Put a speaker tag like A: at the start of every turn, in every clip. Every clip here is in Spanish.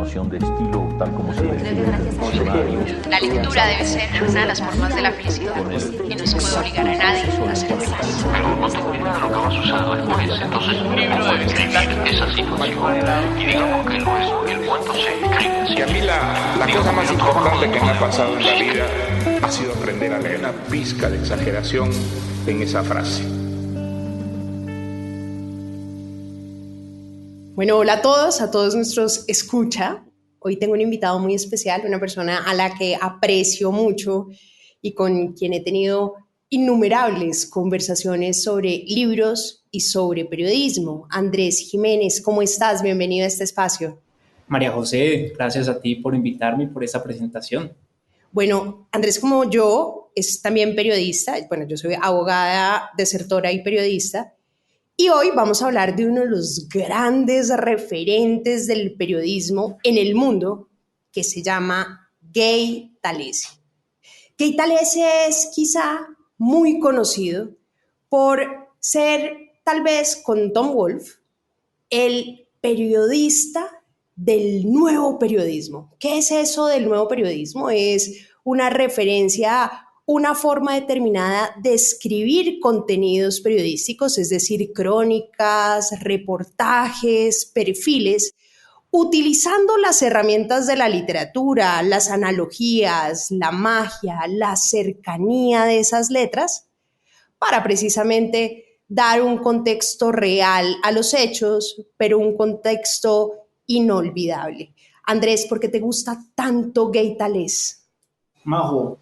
A: noción de estilo tal como se define en el diccionario.
B: La lectura debe ser una de las formas de la felicidad y no se puede obligar a nadie a ser feliz.
C: Pero no tengo idea de lo que vas a usar después. Entonces un libro debe escribir esa situación. Y digamos que el cuento se escribe así.
D: Y a mí la cosa más importante que me ha pasado en la vida ha sido aprender a leer una pizca de exageración en esa frase.
E: Bueno, hola a todos nuestros escucha. Hoy tengo un invitado muy especial, una persona a la que aprecio mucho y con quien he tenido innumerables conversaciones sobre libros y sobre periodismo. Andrés Jiménez, ¿cómo estás? Bienvenido a este espacio.
F: María José, gracias a ti por invitarme y por esta presentación.
E: Bueno, Andrés, como yo, es también periodista. Bueno, yo soy abogada, desertora y periodista. Y hoy vamos a hablar de uno de los grandes referentes del periodismo en el mundo, que se llama Gay Talese. Gay Talese es quizá muy conocido por ser, tal vez con Tom Wolfe, el periodista del nuevo periodismo. ¿Qué es eso del nuevo periodismo? Es una referencia a una forma determinada de escribir contenidos periodísticos, es decir, crónicas, reportajes, perfiles, utilizando las herramientas de la literatura, las analogías, la magia, la cercanía de esas letras, para precisamente dar un contexto real a los hechos, pero un contexto inolvidable. Andrés, ¿por qué te gusta tanto Gay Talese?
F: Majo,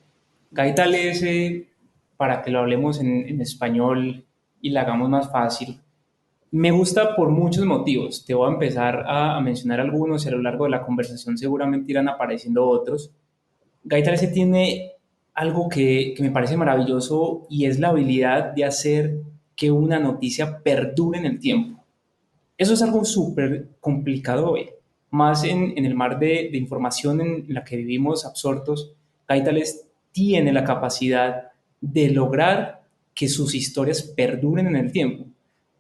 F: Gay Talese, para que lo hablemos en español y la hagamos más fácil, me gusta por muchos motivos. Te voy a empezar a mencionar algunos y a lo largo de la conversación seguramente irán apareciendo otros. Gay Talese tiene algo que me parece maravilloso y es la habilidad de hacer que una noticia perdure en el tiempo. Eso es algo súper complicado hoy, más en el mar de información en la que vivimos absortos. Gay Talese tiene la capacidad de lograr que sus historias perduren en el tiempo.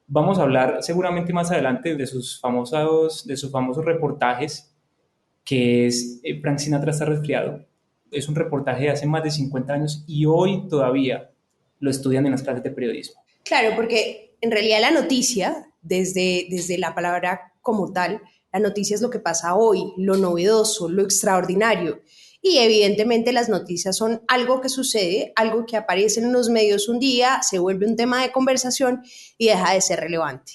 F: Vamos a hablar seguramente más adelante de sus famosos reportajes, que es Frank Sinatra está resfriado. Es un reportaje de hace más de 50 años y hoy todavía lo estudian en las clases de periodismo.
E: Claro, porque en realidad la noticia, desde la palabra como tal, la noticia es lo que pasa hoy, lo novedoso, lo extraordinario. Y evidentemente las noticias son algo que sucede, algo que aparece en los medios un día, se vuelve un tema de conversación y deja de ser relevante.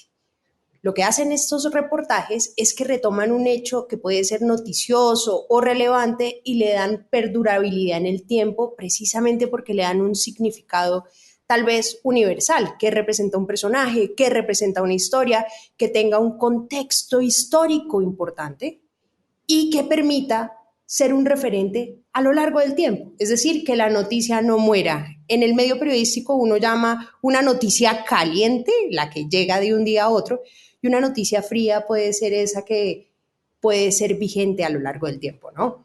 E: Lo que hacen estos reportajes es que retoman un hecho que puede ser noticioso o relevante y le dan perdurabilidad en el tiempo, precisamente porque le dan un significado tal vez universal, que representa un personaje, que representa una historia, que tenga un contexto histórico importante y que permita ser un referente a lo largo del tiempo. Es decir, que la noticia no muera. En el medio periodístico uno llama una noticia caliente, la que llega de un día a otro, y una noticia fría puede ser esa que puede ser vigente a lo largo del tiempo, ¿no?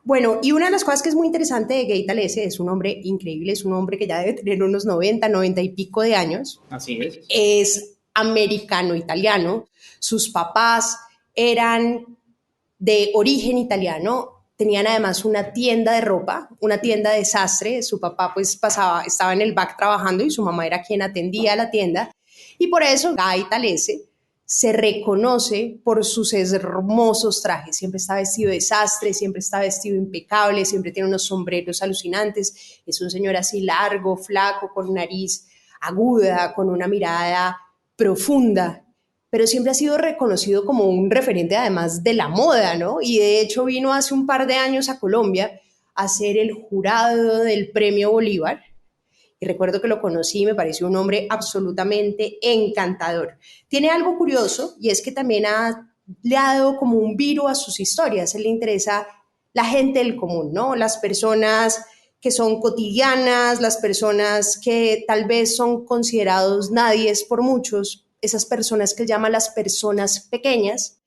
E: Bueno, y una de las cosas que es muy interesante de Gay Talese, es un hombre increíble, es un hombre que ya debe tener unos 90 y pico de años.
F: Así es.
E: Es americano-italiano. Sus papás eran de origen italiano, tenían además una tienda de ropa, una tienda de sastre. Su papá pues estaba en el back trabajando y su mamá era quien atendía la tienda. Y por eso Gay Talese se reconoce por sus hermosos trajes. Siempre está vestido de sastre, siempre está vestido impecable, siempre tiene unos sombreros alucinantes. Es un señor así largo, flaco, con nariz aguda, con una mirada profunda, pero siempre ha sido reconocido como un referente además de la moda, ¿no? Y de hecho vino hace un par de años a Colombia a ser el jurado del Premio Bolívar. Y recuerdo que lo conocí y me pareció un hombre absolutamente encantador. Tiene algo curioso y es que también le ha dado como un viro a sus historias. A él le interesa la gente del común, ¿no? Las personas que son cotidianas, las personas que tal vez son considerados nadies por muchos, esas personas que llaman las personas pequeñas,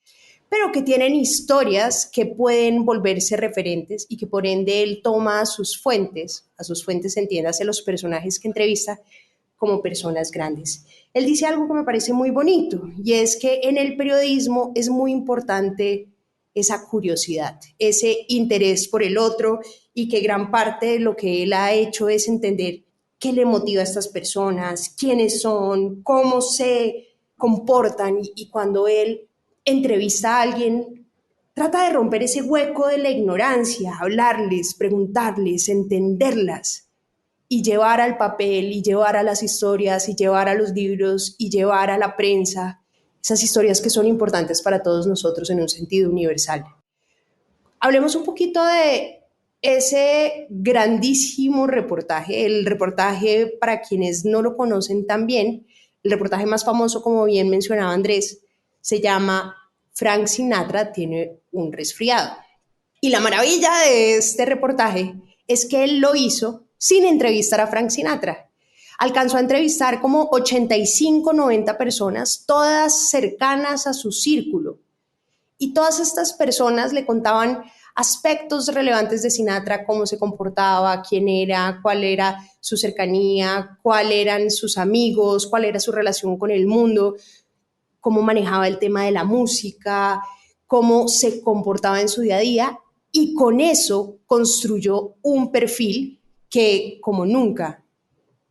E: pero que tienen historias que pueden volverse referentes y que por ende él toma a sus fuentes entiéndase los personajes que entrevista, como personas grandes. Él dice algo que me parece muy bonito y es que en el periodismo es muy importante esa curiosidad, ese interés por el otro, y que gran parte de lo que él ha hecho es entender qué le motiva a estas personas, quiénes son, cómo se comportan, y cuando él entrevista a alguien, trata de romper ese hueco de la ignorancia, hablarles, preguntarles, entenderlas y llevar al papel y llevar a las historias y llevar a los libros y llevar a la prensa esas historias que son importantes para todos nosotros en un sentido universal. Hablemos un poquito de ese grandísimo reportaje, el reportaje, para quienes no lo conocen tan bien, el reportaje más famoso, como bien mencionaba Andrés, se llama Frank Sinatra tiene un resfriado. Y la maravilla de este reportaje es que él lo hizo sin entrevistar a Frank Sinatra. Alcanzó a entrevistar como 85, 90 personas, todas cercanas a su círculo. Y todas estas personas le contaban aspectos relevantes de Sinatra, cómo se comportaba, quién era, cuál era su cercanía, cuáles eran sus amigos, cuál era su relación con el mundo, cómo manejaba el tema de la música, cómo se comportaba en su día a día, y con eso construyó un perfil que, como nunca,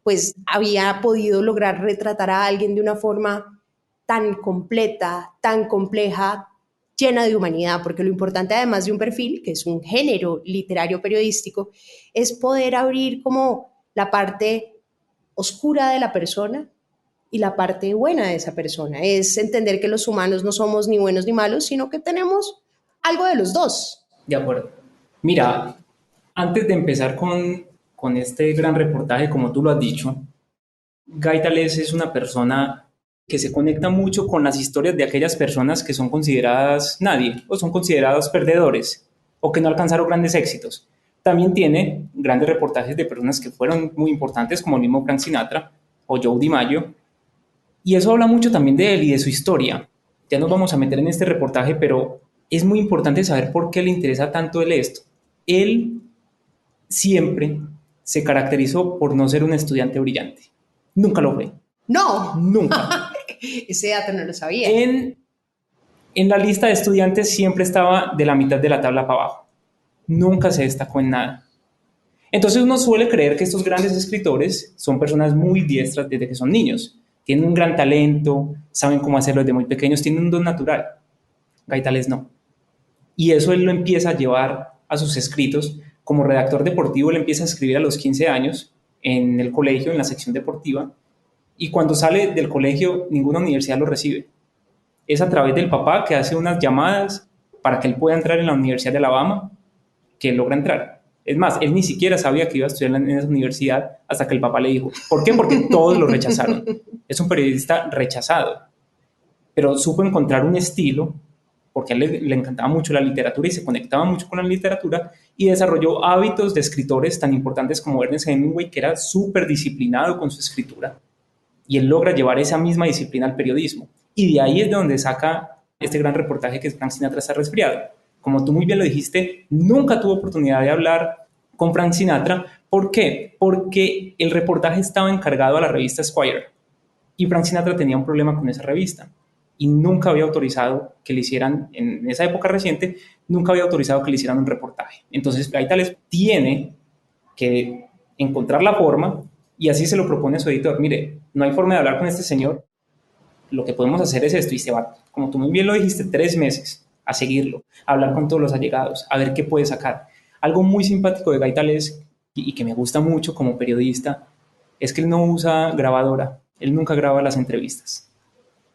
E: pues había podido lograr retratar a alguien de una forma tan completa, tan compleja, llena de humanidad, porque lo importante, además de un perfil, que es un género literario periodístico, es poder abrir como la parte oscura de la persona y la parte buena de esa persona. Es entender que los humanos no somos ni buenos ni malos, sino que tenemos algo de los dos.
F: De acuerdo. Mira, antes de empezar con este gran reportaje, como tú lo has dicho, Guy Tales es una persona que se conecta mucho con las historias de aquellas personas que son consideradas nadie o son considerados perdedores o que no alcanzaron grandes éxitos. También tiene grandes reportajes de personas que fueron muy importantes, como el mismo Frank Sinatra o Joe DiMaggio, y eso habla mucho también de él y de su historia. Ya nos vamos a meter en este reportaje, pero es muy importante saber por qué le interesa tanto él esto. Él siempre se caracterizó por no ser un estudiante brillante. Nunca lo fue.
E: No.
F: Nunca.
E: Ese dato no lo sabía.
F: En la lista de estudiantes siempre estaba de la mitad de la tabla para abajo. Nunca se destacó en nada. Entonces uno suele creer que estos grandes escritores son personas muy diestras desde que son niños. Tienen un gran talento, saben cómo hacerlo desde muy pequeños, tienen un don natural. Guy Tales no. Y eso él lo empieza a llevar a sus escritos. Como redactor deportivo, él empieza a escribir a los 15 años en el colegio, en la sección deportiva, y cuando sale del colegio, ninguna universidad lo recibe. Es a través del papá, que hace unas llamadas para que él pueda entrar en la Universidad de Alabama, que él logra entrar. Es más, él ni siquiera sabía que iba a estudiar en esa universidad hasta que el papá le dijo. ¿Por qué? Porque todos lo rechazaron. Es un periodista rechazado, pero supo encontrar un estilo, porque a él le encantaba mucho la literatura y se conectaba mucho con la literatura, y desarrolló hábitos de escritores tan importantes como Ernest Hemingway, que era súper disciplinado con su escritura, y él logra llevar esa misma disciplina al periodismo. Y de ahí es de donde saca este gran reportaje que es Frank Sinatra está resfriado. Como tú muy bien lo dijiste, nunca tuvo oportunidad de hablar con Frank Sinatra. ¿Por qué? Porque el reportaje estaba encargado a la revista Esquire y Frank Sinatra tenía un problema con esa revista y nunca había autorizado que le hicieran, en esa época reciente, nunca había autorizado que le hicieran un reportaje. Entonces, Guy Tales tiene que encontrar la forma y así se lo propone a su editor. Mire, no hay forma de hablar con este señor, lo que podemos hacer es esto, y se va, como tú muy bien lo dijiste, 3 meses a seguirlo, a hablar con todos los allegados, a ver qué puede sacar. Algo muy simpático de Guy Tales y que me gusta mucho como periodista es que él no usa grabadora, él nunca graba las entrevistas,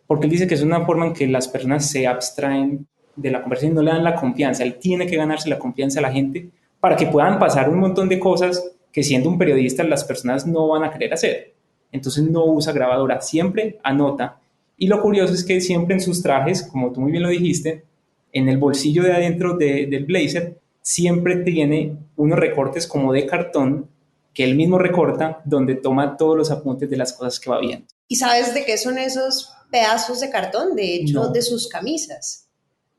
F: porque él dice que es una forma en que las personas se abstraen de la conversación y no le dan la confianza. Él tiene que ganarse la confianza de la gente para que puedan pasar un montón de cosas que siendo un periodista las personas no van a querer hacer. Entonces no usa grabadora, siempre anota. Y lo curioso es que siempre en sus trajes, como tú muy bien lo dijiste, en el bolsillo de adentro del blazer, siempre tiene unos recortes como de cartón que él mismo recorta, donde toma todos los apuntes de las cosas que va viendo.
E: ¿Y sabes de qué son esos pedazos de cartón? De hecho,
F: No.
E: De sus camisas.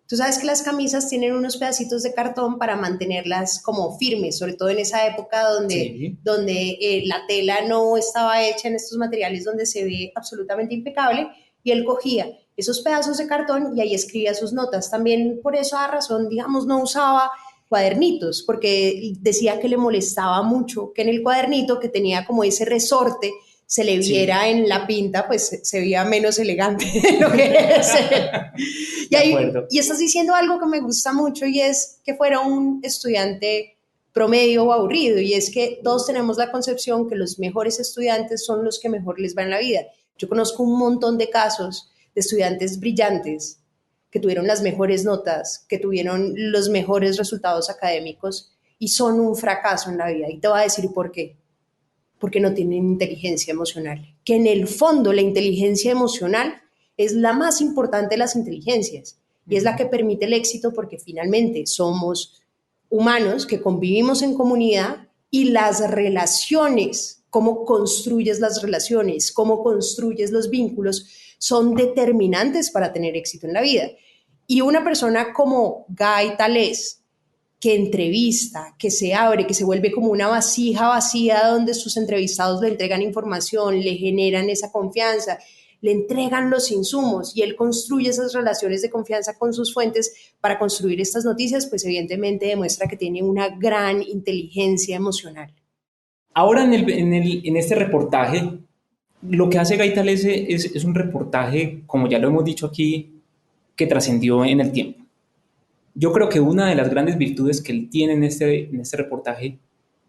E: Tú sabes que las camisas tienen unos pedacitos de cartón para mantenerlas como firmes, sobre todo en esa época donde la tela no estaba hecha en estos materiales donde se ve absolutamente impecable, y él cogía esos pedazos de cartón y ahí escribía sus notas. También por esa razón, digamos, no usaba cuadernitos, porque decía que le molestaba mucho que en el cuadernito, que tenía como ese resorte, se le viera en la pinta, pues se veía menos elegante de lo que es. Y estás diciendo algo que me gusta mucho, y es que fuera un estudiante promedio o aburrido, y es que todos tenemos la concepción que los mejores estudiantes son los que mejor les va en la vida. Yo conozco un montón de casos de estudiantes brillantes que tuvieron las mejores notas, que tuvieron los mejores resultados académicos y son un fracaso en la vida. Y te voy a decir por qué. Porque no tienen inteligencia emocional. Que en el fondo la inteligencia emocional es la más importante de las inteligencias y es la que permite el éxito, porque finalmente somos humanos que convivimos en comunidad, y las relaciones, cómo construyes las relaciones, cómo construyes los vínculos, son determinantes para tener éxito en la vida. Y una persona como Guy Tallez, que entrevista, que se abre, que se vuelve como una vasija vacía donde sus entrevistados le entregan información, le generan esa confianza, le entregan los insumos y él construye esas relaciones de confianza con sus fuentes para construir estas noticias, pues evidentemente demuestra que tiene una gran inteligencia emocional.
F: Ahora en este reportaje, lo que hace Guy Tallez es un reportaje, como ya lo hemos dicho aquí, que trascendió en el tiempo. Yo creo que una de las grandes virtudes que él tiene en este reportaje,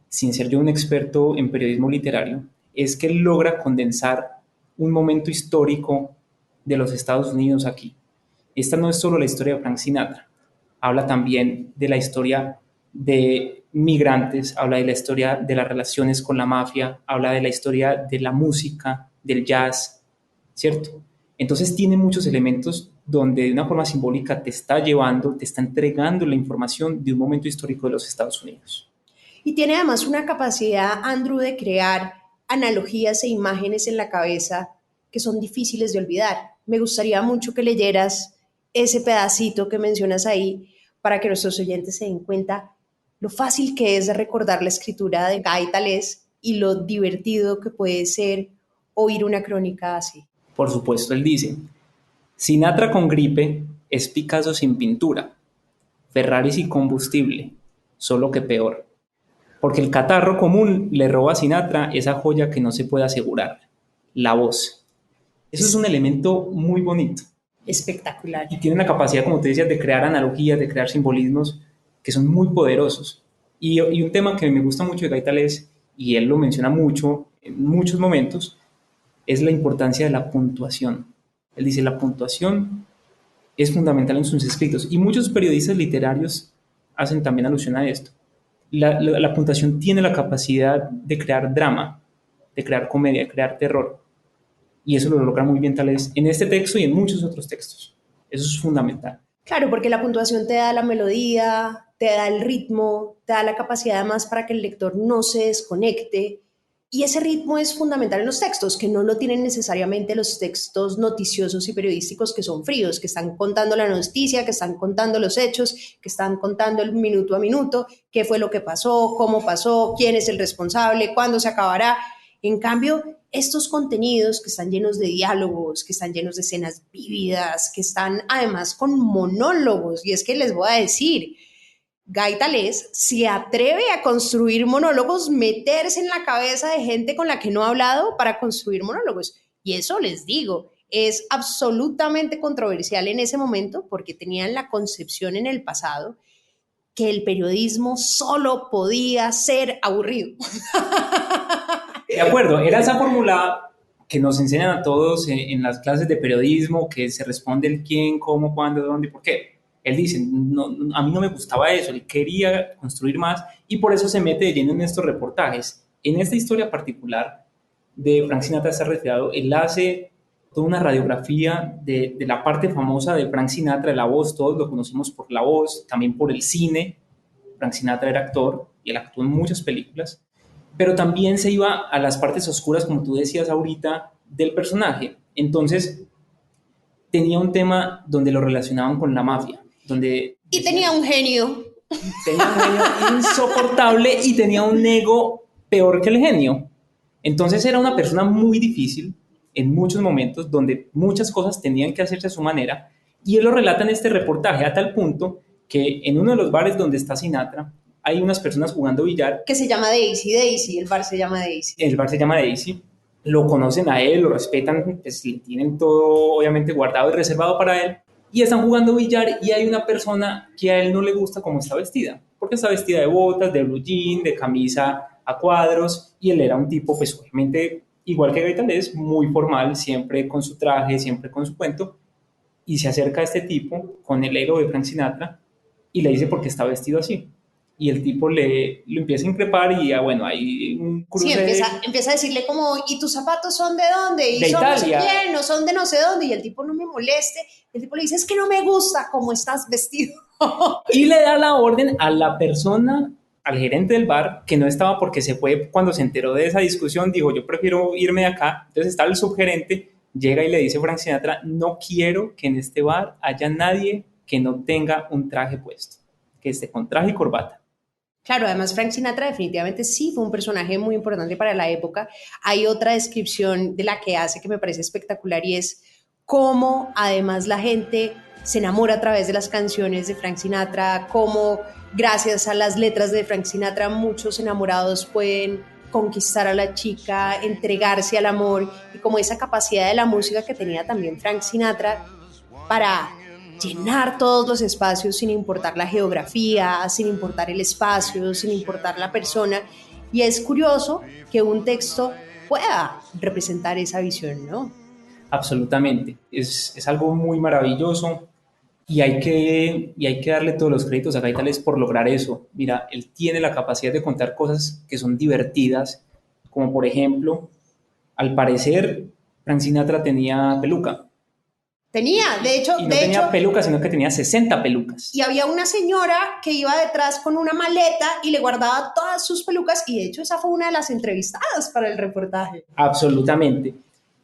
F: sin ser yo un experto en periodismo literario, es que él logra condensar un momento histórico de los Estados Unidos aquí. Esta no es solo la historia de Frank Sinatra, habla también de la historia de migrantes, habla de la historia de las relaciones con la mafia, habla de la historia de la música, del jazz, ¿cierto? Entonces tiene muchos elementos donde de una forma simbólica te está llevando, te está entregando la información de un momento histórico de los Estados Unidos.
E: Y tiene además una capacidad, Andrew, de crear analogías e imágenes en la cabeza que son difíciles de olvidar. Me gustaría mucho que leyeras ese pedacito que mencionas ahí para que nuestros oyentes se den cuenta lo fácil que es de recordar la escritura de Guy Tallez y lo divertido que puede ser oír una crónica así.
F: Por supuesto, él dice: Sinatra con gripe es Picasso sin pintura, Ferrari sin combustible, solo que peor. Porque el catarro común le roba a Sinatra esa joya que no se puede asegurar, la voz. Eso es un elemento muy bonito.
E: Espectacular.
F: Y tiene una capacidad, como te decía, de crear analogías, de crear simbolismos que son muy poderosos. Y un tema que me gusta mucho de Guy Tallez, y él lo menciona mucho en muchos momentos, es la importancia de la puntuación. Él dice: la puntuación es fundamental en sus escritos, y muchos periodistas literarios hacen también alusión a esto. La puntuación tiene la capacidad de crear drama, de crear comedia, de crear terror, y eso lo logra muy bien Tallez en este texto y en muchos otros textos. Eso es fundamental.
E: Claro, porque la puntuación te da la melodía, te da el ritmo, te da la capacidad además para que el lector no se desconecte. Y ese ritmo es fundamental en los textos, que no lo tienen necesariamente los textos noticiosos y periodísticos, que son fríos, que están contando la noticia, que están contando los hechos, que están contando el minuto a minuto, qué fue lo que pasó, cómo pasó, quién es el responsable, cuándo se acabará. En cambio, estos contenidos que están llenos de diálogos, que están llenos de escenas vívidas, que están además con monólogos, y es que les voy a decir, Guy Tallez se atreve a construir monólogos, meterse en la cabeza de gente con la que no ha hablado para construir monólogos. Y eso, les digo, es absolutamente controversial en ese momento, porque tenían la concepción en el pasado que el periodismo solo podía ser aburrido.
F: De acuerdo, era esa fórmula que nos enseñan a todos en las clases de periodismo, que se responde el quién, cómo, cuándo, dónde y por qué. Él dice: no, a mí no me gustaba eso, él quería construir más, y por eso se mete de lleno en estos reportajes. En esta historia particular de Frank Sinatra está retirado, él hace toda una radiografía de la parte famosa de Frank Sinatra, de la voz. Todos lo conocemos por la voz, también por el cine. Frank Sinatra era actor y él actuó en muchas películas, pero también se iba a las partes oscuras, como tú decías ahorita, del personaje. Entonces tenía un tema donde lo relacionaban con la mafia, y
E: tenía un genio.
F: Tenía un genio insoportable y tenía un ego peor que el genio. Entonces era una persona muy difícil, en muchos momentos donde muchas cosas tenían que hacerse a su manera, y él lo relata en este reportaje a tal punto que en uno de los bares donde está Sinatra hay unas personas jugando billar.
E: Que se llama Daisy, el bar se llama Daisy.
F: El bar se llama Daisy, lo conocen a él, lo respetan, pues le tienen todo obviamente guardado y reservado para él, y están jugando billar y hay una persona que a él no le gusta cómo está vestida, porque está vestida de botas, de blue jean, de camisa a cuadros, y él era un tipo pues obviamente igual que Gaitalés, muy formal, siempre con su traje, siempre con su cuento, y se acerca a este tipo con el ego de Frank Sinatra y le dice por qué está vestido así. Y el tipo lo empieza a increpar y bueno, hay un cruce.
E: Sí, empieza a decirle como, ¿y tus zapatos son de dónde? ¿Y
F: de
E: son
F: Italia.
E: No sé quién? ¿No son de no sé dónde? Y el tipo no me moleste. El tipo le dice, es que no me gusta cómo estás vestido.
F: Y le da la orden a la persona, al gerente del bar, que no estaba porque se fue cuando se enteró de esa discusión, dijo, yo prefiero irme de acá. Entonces está el subgerente, llega y le dice a Frank Sinatra, no quiero que en este bar haya nadie que no tenga un traje puesto, que esté con traje y corbata.
E: Claro, además Frank Sinatra definitivamente sí fue un personaje muy importante para la época. Hay otra descripción de la que hace que me parece espectacular y es cómo además la gente se enamora a través de las canciones de Frank Sinatra, cómo gracias a las letras de Frank Sinatra muchos enamorados pueden conquistar a la chica, entregarse al amor, y como esa capacidad de la música que tenía también Frank Sinatra para llenar todos los espacios sin importar la geografía, sin importar el espacio, sin importar la persona. Y es curioso que un texto pueda representar esa visión, ¿no?
F: Absolutamente, es algo muy maravilloso y hay que darle todos los créditos a Gaitalés por lograr eso. Mira, él tiene la capacidad de contar cosas que son divertidas, como por ejemplo, al parecer Frank Sinatra tenía peluca.
E: Tenía, de hecho...
F: Y no tenía peluca, sino que tenía 60 pelucas.
E: Y había una señora que iba detrás con una maleta y le guardaba todas sus pelucas, y de hecho esa fue una de las entrevistadas para el reportaje.
F: Absolutamente.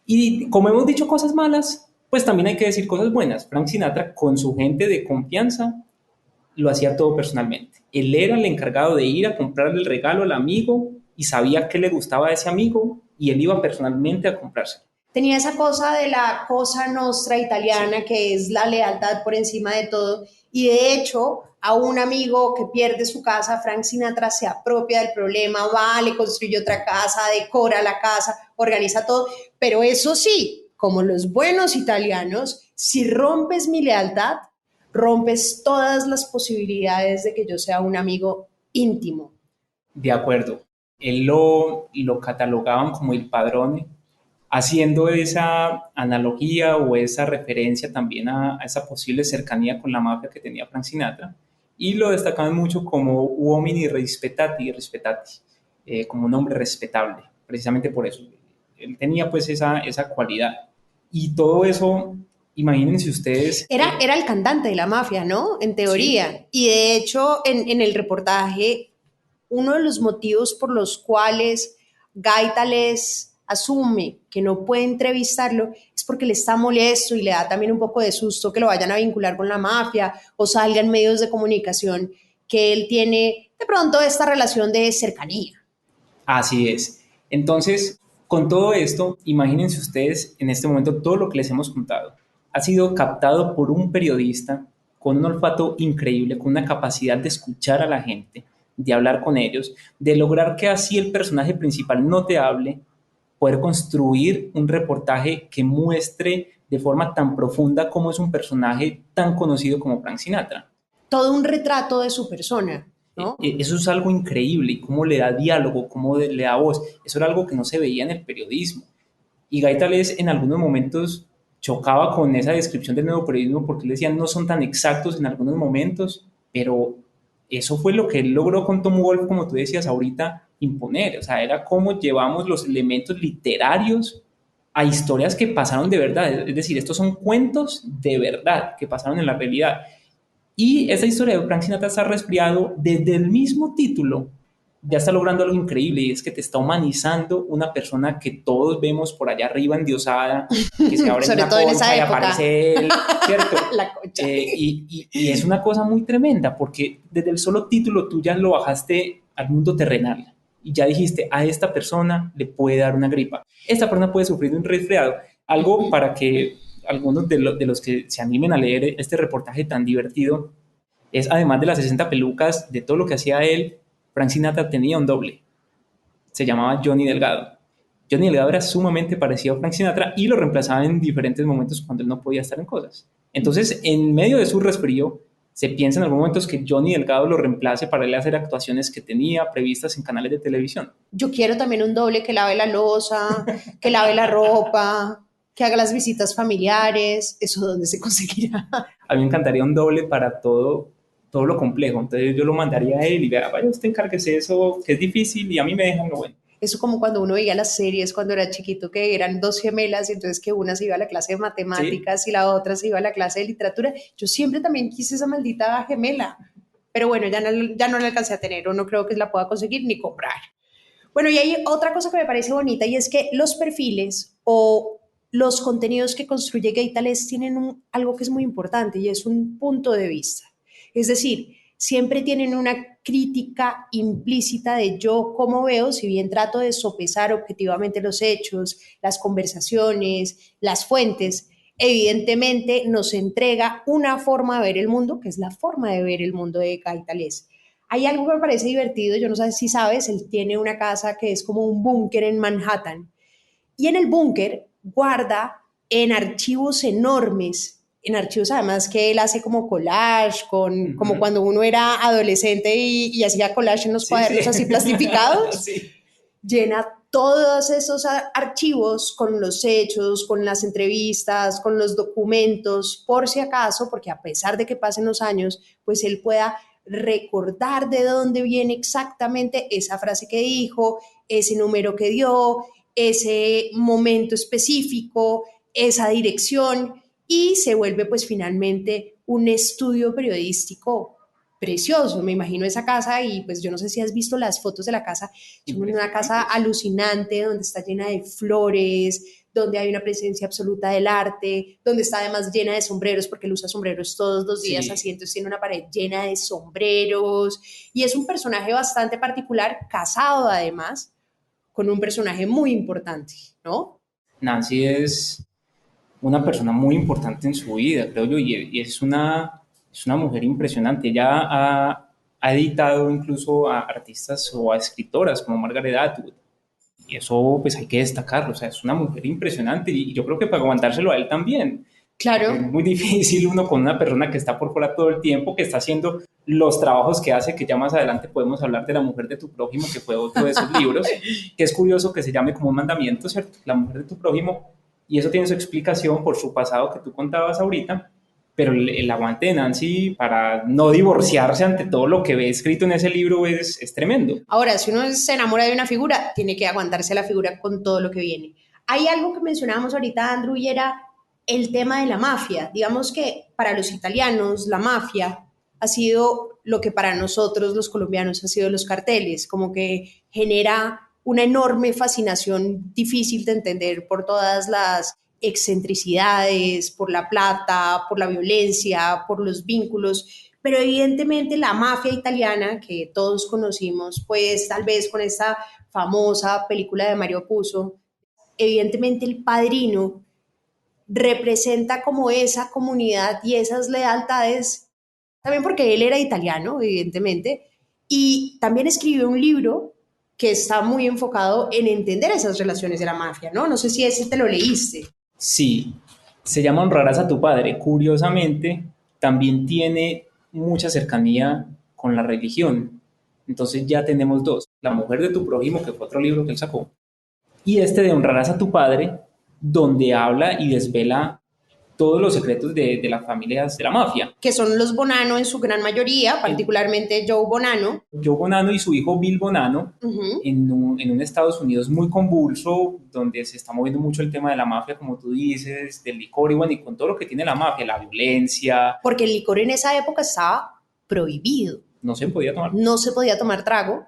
F: Y como hemos dicho cosas malas, pues también hay que decir cosas buenas. Frank Sinatra, con su gente de confianza, lo hacía todo personalmente. Él era el encargado de ir a comprarle el regalo al amigo y sabía qué le gustaba a ese amigo y él iba personalmente a comprárselo.
E: Tenía esa cosa de la cosa nostra italiana, sí, que es la lealtad por encima de todo, y de hecho a un amigo que pierde su casa, Frank Sinatra se apropia del problema, va, le construye otra casa, decora la casa, organiza todo, pero eso sí, como los buenos italianos, si rompes mi lealtad, rompes todas las posibilidades de que yo sea un amigo íntimo.
F: De acuerdo, él lo catalogaban como il padrone, haciendo esa analogía o esa referencia también a esa posible cercanía con la mafia que tenía Frank Sinatra, y lo destacaban mucho como uomini rispettati, como un hombre respetable, precisamente por eso. Él tenía pues esa cualidad, y todo eso, imagínense ustedes...
E: Era el cantante de la mafia, ¿no? En teoría, sí. Y de hecho en el reportaje, uno de los motivos por los cuales Gaitalés asume que no puede entrevistarlo es porque le está molesto y le da también un poco de susto que lo vayan a vincular con la mafia o salgan medios de comunicación que él tiene de pronto esta relación de cercanía.
F: Así es. Entonces, con todo esto, imagínense ustedes en este momento todo lo que les hemos contado. Ha sido captado por un periodista con un olfato increíble, con una capacidad de escuchar a la gente, de hablar con ellos, de lograr que así el personaje principal no te hable, poder construir un reportaje que muestre de forma tan profunda cómo es un personaje tan conocido como Frank Sinatra.
E: Todo un retrato de su persona, ¿no?
F: Eso es algo increíble, y cómo le da diálogo, cómo le da voz. Eso era algo que no se veía en el periodismo. Y Gaitalés en algunos momentos chocaba con esa descripción del nuevo periodismo porque él decía no son tan exactos en algunos momentos, pero eso fue lo que él logró con Tom Wolfe, como tú decías ahorita, imponer. O sea, era cómo llevamos los elementos literarios a historias que pasaron de verdad. Es decir, estos son cuentos de verdad que pasaron en la realidad. Y esa historia de Frank Sinatra está resfriado desde el mismo título. Ya está logrando algo increíble, y es que te está humanizando una persona que todos vemos por allá arriba endiosada, que se abre una concha y aparece él, ¿cierto?
E: La concha.
F: Y es una cosa muy tremenda, porque desde el solo título tú ya lo bajaste al mundo terrenal. y ya dijiste, a esta persona le puede dar una gripa, esta persona puede sufrir un resfriado, algo para que algunos de los que se animen a leer este reportaje tan divertido, es además de las 60 pelucas, de todo lo que hacía él, Frank Sinatra tenía un doble, se llamaba Johnny Delgado. Johnny Delgado era sumamente parecido a Frank Sinatra y lo reemplazaba en diferentes momentos cuando él no podía estar en cosas. Entonces, en medio de su resfrío, se piensa en algunos momentos que Johnny Delgado lo reemplace para él hacer actuaciones que tenía previstas en canales de televisión.
E: Yo quiero también un doble que lave la loza, que lave la ropa, que haga las visitas familiares. ¿Eso dónde se conseguirá?
F: A mí me encantaría un doble para todo lo complejo. Entonces yo lo mandaría a él y vea, vaya usted encárguese eso, que es difícil y a mí me dejan lo bueno.
E: Eso como cuando uno veía las series cuando era chiquito, que eran dos gemelas y entonces que una se iba a la clase de matemáticas y la otra se iba a la clase de literatura. Yo siempre también quise esa maldita gemela, pero bueno, ya no la alcancé a tener o no creo que la pueda conseguir ni comprar. Bueno, y hay otra cosa que me parece bonita y es que los perfiles o los contenidos que construye Gaitales tienen algo que es muy importante y es un punto de vista. Es decir, siempre tienen una crítica implícita de yo cómo veo, si bien trato de sopesar objetivamente los hechos, las conversaciones, las fuentes, evidentemente nos entrega una forma de ver el mundo, que es la forma de ver el mundo de Gaitales. Hay algo que me parece divertido, yo no sé si sabes, él tiene una casa que es como un búnker en Manhattan y en el búnker guarda en archivos enormes, en archivos además que él hace como collage, como cuando uno era adolescente y hacía collage en los cuadernos así plastificados, llena todos esos archivos con los hechos, con las entrevistas, con los documentos, por si acaso, porque a pesar de que pasen los años, pues él pueda recordar de dónde viene exactamente esa frase que dijo, ese número que dio, ese momento específico, esa dirección, y se vuelve pues finalmente un estudio periodístico precioso. Me imagino esa casa y pues yo no sé si has visto las fotos de la casa, es una casa alucinante donde está llena de flores, donde hay una presencia absoluta del arte, donde está además llena de sombreros porque él usa sombreros todos los días, así, entonces tiene una pared llena de sombreros y es un personaje bastante particular, casado además con un personaje muy importante, ¿no?
F: Nancy es una persona muy importante en su vida, creo yo, y es una mujer impresionante. Ella ha editado incluso a artistas o a escritoras como Margaret Atwood, y eso pues hay que destacarlo, o sea, es una mujer impresionante y yo creo que para aguantárselo a él también.
E: Claro.
F: Es muy difícil uno con una persona que está por fuera todo el tiempo, que está haciendo los trabajos que hace, que ya más adelante podemos hablar de La mujer de tu prójimo, que fue otro de esos libros, que es curioso que se llame como un mandamiento, ¿cierto? La mujer de tu prójimo. Y eso tiene su explicación por su pasado que tú contabas ahorita, pero el aguante de Nancy para no divorciarse ante todo lo que ve escrito en ese libro es tremendo.
E: Ahora, si uno se enamora de una figura, tiene que aguantarse la figura con todo lo que viene. Hay algo que mencionábamos ahorita, Andrew, y era el tema de la mafia. Digamos que para los italianos la mafia ha sido lo que para nosotros los colombianos ha sido los carteles, como que genera una enorme fascinación difícil de entender por todas las excentricidades, por la plata, por la violencia, por los vínculos, pero evidentemente la mafia italiana que todos conocimos, pues tal vez con esta famosa película de Mario Puzo, evidentemente El Padrino representa como esa comunidad y esas lealtades, también porque él era italiano, evidentemente, y también escribió un libro que está muy enfocado en entender esas relaciones de la mafia, ¿no? No sé si ese te lo leíste.
F: Sí, se llama Honrarás a tu padre. Curiosamente, también tiene mucha cercanía con la religión. Entonces ya tenemos dos. La mujer de tu prójimo, que fue otro libro que él sacó, y este de Honrarás a tu padre, donde habla y desvela todos los secretos de las familias de la mafia.
E: Que son los Bonanno en su gran mayoría, particularmente Joe Bonanno.
F: Joe Bonanno y su hijo Bill Bonanno, en un Estados Unidos muy convulso, donde se está moviendo mucho el tema de la mafia, como tú dices, del licor y bueno, y con todo lo que tiene la mafia, la violencia.
E: Porque el licor en esa época estaba prohibido.
F: No se podía tomar.
E: No se podía tomar trago.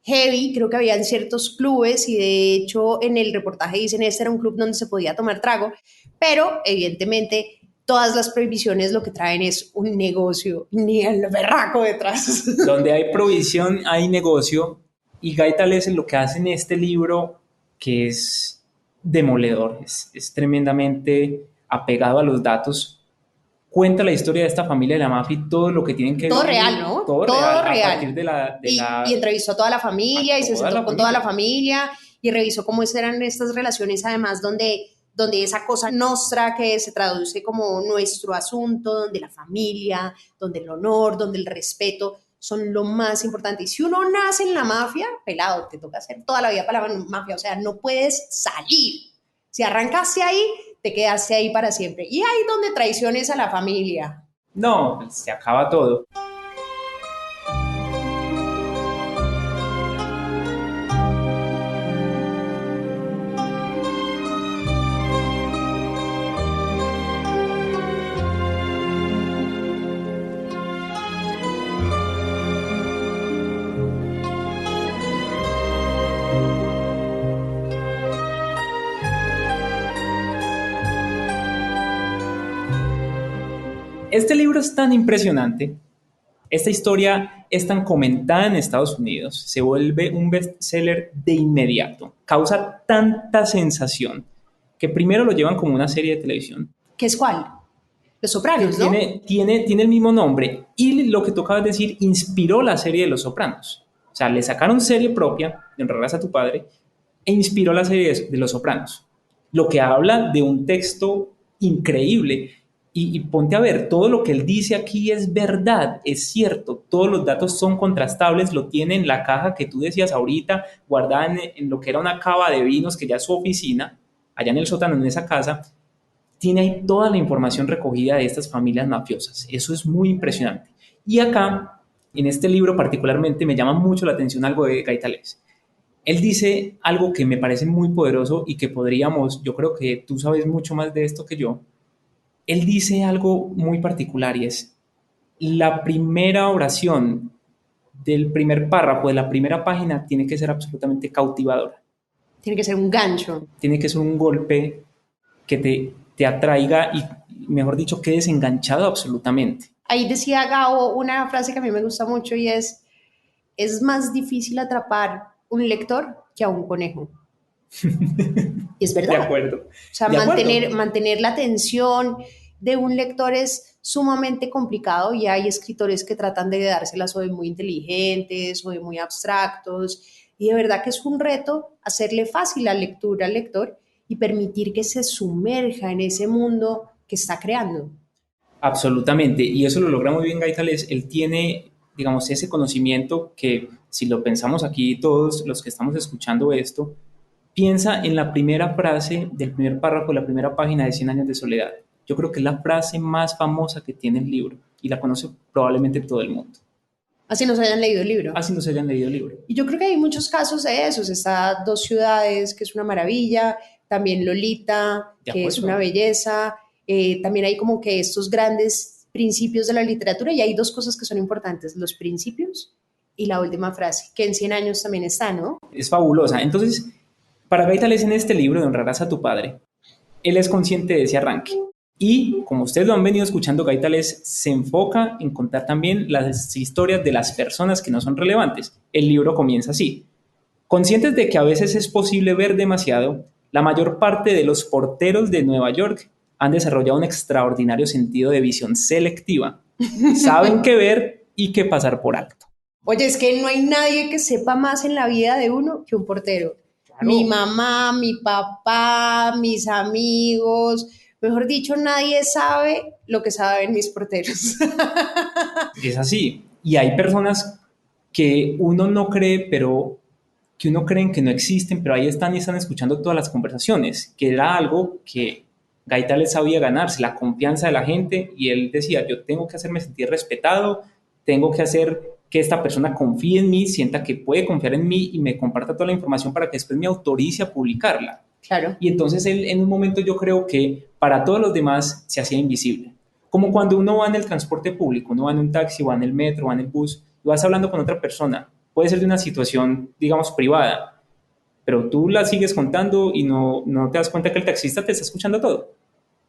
E: Heavy, creo que había en ciertos clubes y de hecho en el reportaje dicen este era un club donde se podía tomar trago, pero evidentemente todas las prohibiciones lo que traen es un negocio, ni el berraco detrás.
F: Donde hay prohibición hay negocio Y Gaitán es lo que hace en este libro, que es demoledor, es tremendamente apegado a los datos. Cuenta la historia de esta familia de la mafia y todo lo que tienen que
E: Todo
F: vivir.
E: real, ¿no?
F: Todo
E: Todo
F: real.
E: real.
F: A partir
E: Y entrevistó a toda la familia y se sentó con toda la familia y revisó cómo eran estas relaciones, además, donde esa cosa nostra que se traduce como nuestro asunto, donde la familia, donde el honor, donde el respeto son lo más importante. Y si uno nace en la mafia, pelado, te toca hacer toda la vida para la mafia, o sea, no puedes salir. Si arrancaste ahí, te quedaste ahí para siempre. Y ahí donde traiciones a la familia.
F: No, se acaba todo. Este libro es tan impresionante, esta historia es tan comentada en Estados Unidos, se vuelve un bestseller de inmediato, causa tanta sensación que primero lo llevan como una serie de televisión.
E: ¿Qué es cuál? Los Sopranos, ¿no?
F: Tiene el mismo nombre y lo que tocaba decir, inspiró la serie de Los Sopranos. O sea, le sacaron serie propia, de Honrarás a tu padre, e inspiró la serie de Los Sopranos. Lo que habla de un texto increíble. Y ponte a ver, todo lo que él dice aquí es verdad, es cierto, todos los datos son contrastables, lo tiene en la caja que tú decías ahorita, guardada en lo que era una cava de vinos, que ya es su oficina, allá en el sótano, en esa casa, tiene ahí toda la información recogida de estas familias mafiosas. Eso es muy impresionante. Y acá, en este libro particularmente, me llama mucho la atención algo de Gaitalés. Él dice algo que me parece muy poderoso y que podríamos, yo creo que tú sabes mucho más de esto que yo. Él dice algo muy particular y es la primera oración del primer párrafo de la primera página tiene que ser absolutamente cautivadora.
E: Tiene que ser un gancho.
F: Tiene que ser un golpe que te atraiga y, mejor dicho, quedes enganchado absolutamente.
E: Ahí decía Gabo una frase que a mí me gusta mucho y es más difícil atrapar un lector que a un conejo. Y es verdad.
F: De acuerdo.
E: O sea, mantener la atención de un lector es sumamente complicado y hay escritores que tratan de dárselas o de muy inteligentes o de muy abstractos y de verdad que es un reto hacerle fácil la lectura al lector y permitir que se sumerja en ese mundo que está creando.
F: Absolutamente, y eso lo logra muy bien Gaitales. Él tiene, digamos, ese conocimiento que si lo pensamos aquí todos los que estamos escuchando esto, piensa en la primera frase del primer párrafo, la primera página de 100 años de soledad. Yo creo que es la frase más famosa que tiene el libro y la conoce probablemente todo el mundo.
E: Así no se hayan leído el libro.
F: Así no se hayan leído el libro.
E: Y yo creo que hay muchos casos de esos. Está Dos ciudades, que es una maravilla. También Lolita, que es una belleza. También hay como que estos grandes principios de la literatura y hay dos cosas que son importantes. Los principios y la última frase, que en 100 años también está, ¿no?
F: Es fabulosa. Entonces, para Gaitales en este libro de Honrarás a tu padre, él es consciente de ese arranque. Y como ustedes lo han venido escuchando, Gaitales se enfoca en contar también las historias de las personas que no son relevantes. El libro comienza así. Conscientes de que a veces es posible ver demasiado, la mayor parte de los porteros de Nueva York han desarrollado un extraordinario sentido de visión selectiva. Saben qué ver y qué pasar por alto.
E: Oye, es que no hay nadie que sepa más en la vida de uno que un portero. Claro. Mi mamá, mi papá, mis amigos, mejor dicho, nadie sabe lo que saben mis porteros.
F: Es así. Y hay personas que uno no cree, pero que uno cree que no existen, pero ahí están y están escuchando todas las conversaciones, que era algo que Gaitales sabía ganarse, la confianza de la gente, y él decía, yo tengo que hacerme sentir respetado, tengo que hacer que esta persona confíe en mí, sienta que puede confiar en mí y me comparta toda la información para que después me autorice a publicarla.
E: Claro.
F: Y entonces él en un momento yo creo que para todos los demás se hacía invisible. Como cuando uno va en el transporte público, uno va en un taxi, va en el metro, va en el bus, y vas hablando con otra persona. Puede ser de una situación, digamos, privada, pero tú la sigues contando y no te das cuenta que el taxista te está escuchando todo.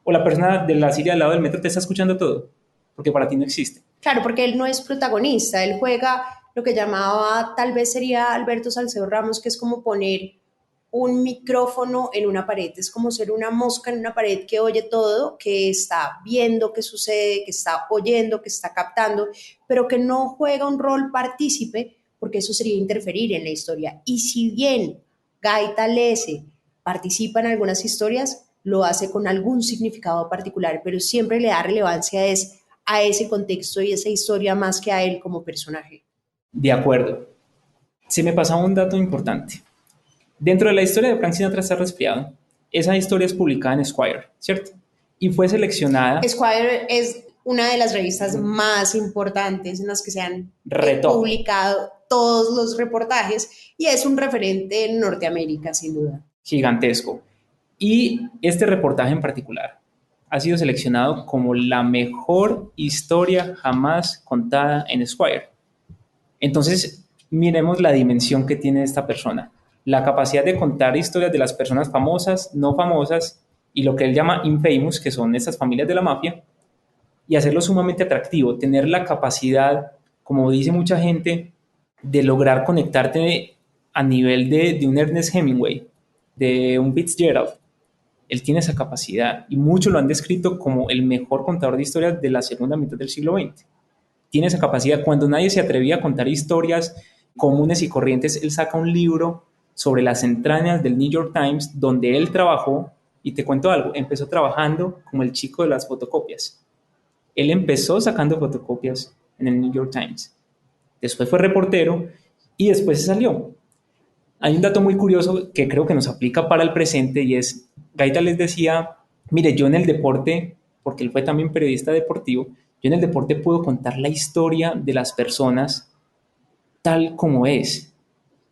F: O la persona de la silla al lado del metro te está escuchando todo, porque para ti no existe.
E: Claro, porque él no es protagonista, él juega lo que llamaba, tal vez sería Alberto Salcedo Ramos, que es como poner un micrófono en una pared, es como ser una mosca en una pared que oye todo, que está viendo qué sucede, que está oyendo, que está captando, pero que no juega un rol partícipe, porque eso sería interferir en la historia. Y si bien Gaita Lese participa en algunas historias, lo hace con algún significado particular, pero siempre le da relevancia a ese contexto y esa historia más que a él como personaje.
F: De acuerdo. Se me pasaba un dato importante. Dentro de la historia de Frank Sinatra está resfriado, esa historia es publicada en Esquire, ¿cierto? Y fue seleccionada...
E: Esquire es una de las revistas más importantes en las que se han publicado todos los reportajes y es un referente en Norteamérica, sin duda.
F: Gigantesco. Y este reportaje en particular ha sido seleccionado como la mejor historia jamás contada en Esquire. Entonces, miremos la dimensión que tiene esta persona. La capacidad de contar historias de las personas famosas, no famosas, y lo que él llama infamous, que son estas familias de la mafia, y hacerlo sumamente atractivo, tener la capacidad, como dice mucha gente, de lograr conectarte a nivel de un Ernest Hemingway, de un Fitzgerald. Él tiene esa capacidad, y muchos lo han descrito como el mejor contador de historias de la segunda mitad del siglo XX. Tiene esa capacidad. Cuando nadie se atrevía a contar historias comunes y corrientes, él saca un libro sobre las entrañas del New York Times, donde él trabajó, y te cuento algo, empezó trabajando como el chico de las fotocopias. Él empezó sacando fotocopias en el New York Times. Después fue reportero y después se salió. Hay un dato muy curioso que creo que nos aplica para el presente y es, Gaita les decía, mire, yo en el deporte, porque él fue también periodista deportivo, yo en el deporte puedo contar la historia de las personas tal como es.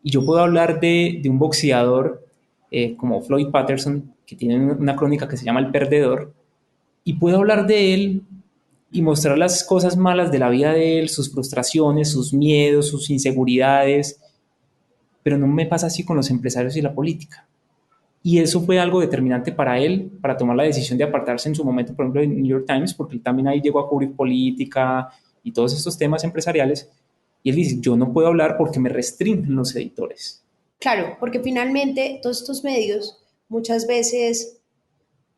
F: Y yo puedo hablar de un boxeador como Floyd Patterson, que tiene una crónica que se llama El Perdedor, y puedo hablar de él y mostrar las cosas malas de la vida de él, sus frustraciones, sus miedos, sus inseguridades, pero no me pasa así con los empresarios y la política. Y eso fue algo determinante para él, para tomar la decisión de apartarse en su momento, por ejemplo, del New York Times, porque él también ahí llegó a cubrir política y todos estos temas empresariales. Y él dice, yo no puedo hablar porque me restringen los editores.
E: Claro, porque finalmente todos estos medios muchas veces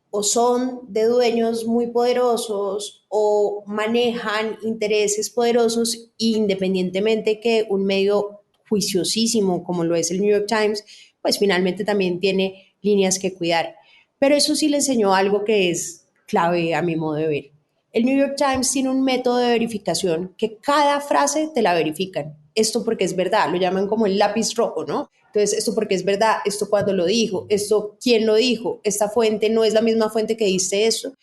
E: o son de dueños muy poderosos o manejan intereses poderosos, independientemente que un medio juiciosísimo como lo es el New York Times, pues finalmente también tiene líneas que cuidar. Pero eso sí le enseñó algo que es clave a mi modo de ver. El New York Times tiene un método de verificación que cada frase te la verifican. Esto porque es verdad, lo llaman como el lápiz rojo, ¿no? Entonces, esto porque es verdad, esto cuándo lo dijo, esto quién lo dijo, esta fuente no es la misma fuente que dice eso.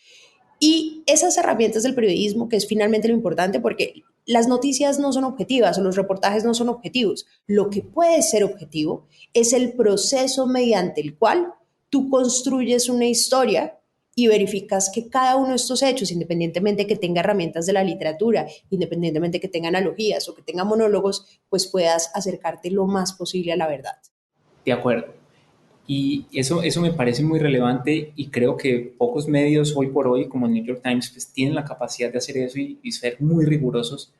E: Y esas herramientas del periodismo, que es finalmente lo importante, porque las noticias no son objetivas o los reportajes no son objetivos. Lo que puede ser objetivo es el proceso mediante el cual tú construyes una historia y verificas que cada uno de estos hechos, independientemente que tenga herramientas de la literatura, independientemente que tenga analogías o que tenga monólogos, pues puedas acercarte lo más posible a la verdad.
F: De acuerdo. Y eso me parece muy relevante y creo que pocos medios hoy por hoy, como el New York Times, pues tienen la capacidad de hacer eso y ser muy rigurosos.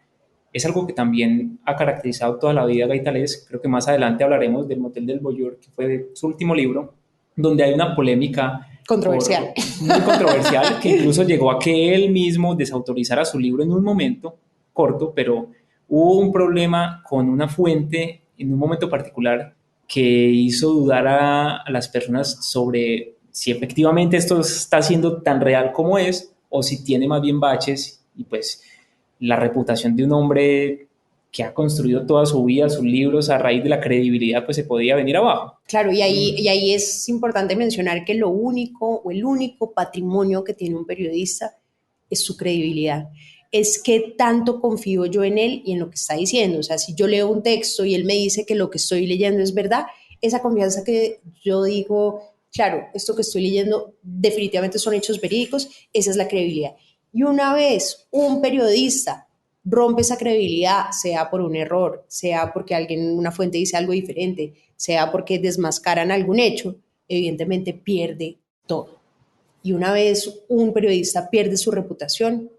F: Es algo que también ha caracterizado toda la vida a Gaita Lese. Creo que más adelante hablaremos del Motel del Voyeur, que fue su último libro, donde hay una polémica
E: controversial.
F: Muy controversial, que incluso llegó a que él mismo desautorizara su libro en un momento corto, pero hubo un problema con una fuente en un momento particular que hizo dudar a las personas sobre si efectivamente esto está siendo tan real como es o si tiene más bien baches, y pues la reputación de un hombre que ha construido toda su vida, sus libros, a raíz de la credibilidad, pues se podía venir abajo.
E: Claro, y ahí es importante mencionar que lo único o el único patrimonio que tiene un periodista es su credibilidad. Es que tanto confío yo en él y en lo que está diciendo. O sea, si yo leo un texto y él me dice que lo que estoy leyendo es verdad, esa confianza que yo digo, claro, esto que estoy leyendo definitivamente son hechos verídicos, esa es la credibilidad. Y una vez un periodista rompe esa credibilidad, sea por un error, sea porque una fuente dice algo diferente, sea porque desmascaran algún hecho, evidentemente pierde todo. Y una vez un periodista pierde su reputación,